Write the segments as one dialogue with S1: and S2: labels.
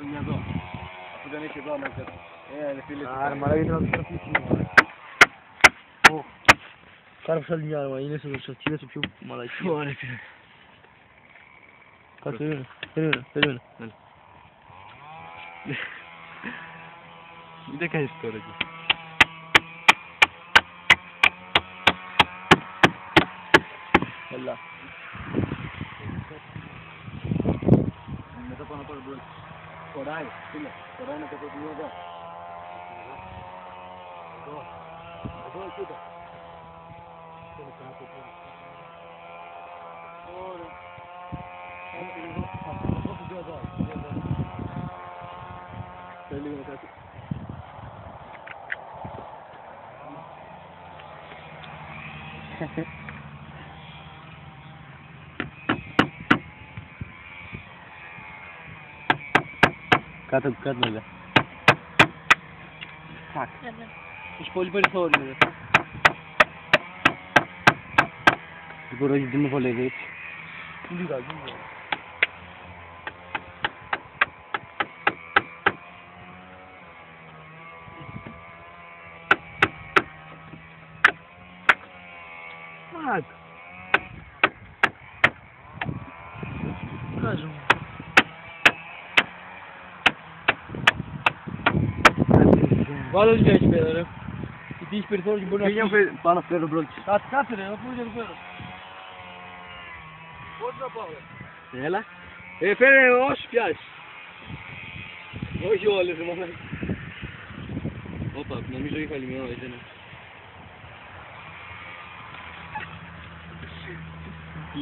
S1: είναι εδώ. Αφού δεν έχει εδώ μέσα. Ρε φίλε.
S2: Άρα μαλάκα είναι να το στραφίσουμε. Κάρφος άλλη μια άμα, είναι στο σωτήρες ο πιο μαλακή.
S1: Ωραία φίλε.
S2: Κάτσε, περίμενε.
S1: Μην τα κάνεις τώρα εκεί.
S2: Έλα.
S1: Μετά πάω να πάρω μπρος. Χωράει, φίλε. Χωράει να κατεβεί εδώ. Εδώ, κοίτα. Ωραία. Θέλει λίγο να κάτσει.
S2: Κάτω, λέγα.
S1: Φακ.
S2: Έχει πολύ περιθώριο, ρε. Δεν μπορώ γιατί με βολεύει έτσι.
S1: Λίγα.
S2: Φακ. Κάζω. Βάλω λίγα εκεί πέρα, ρε. Γιατί έχει περιθώριο και μπορεί να φύγει.
S1: Πάω να φέρω μπρόκι.
S2: Κάτσε ρε, να πούμε για το φέρω. Πώς να πάω, ρε.
S1: Έλα. Φέρε όσους πιάσεις. Όχι όλες, μάνα. Όπα, νομίζω είχα άλλη μια ώρα, έτσι είναι.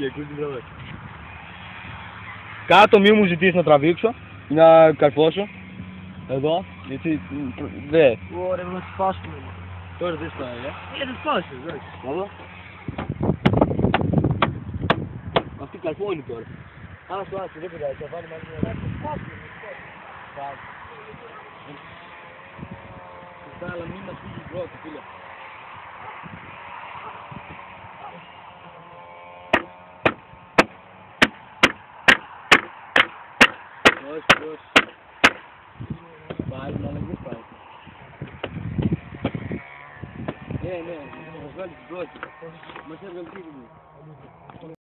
S2: Ακούς την τραβά.
S1: Κάτω μη μου ζητήσεις να τραβήξω ή να καρφώσω. Εδώ, γιατί δε.
S2: Ωραία, να σπάσουμε.
S1: Τώρα δεν σπάει,
S2: Δεν σπάσεις, εντάξει.
S1: Εδώ. Αυτή καρφώνει τώρα.
S2: Άσου, δεν πειράζει, θα βάλει μαζί μια.
S1: Αλλά μην μας φύγει πρώτη, φίλε. Όχι. Πάλι, αλλά δεν πάει. Ναι, μας βγάλει την πρώτη. Μας έβγαλε τι.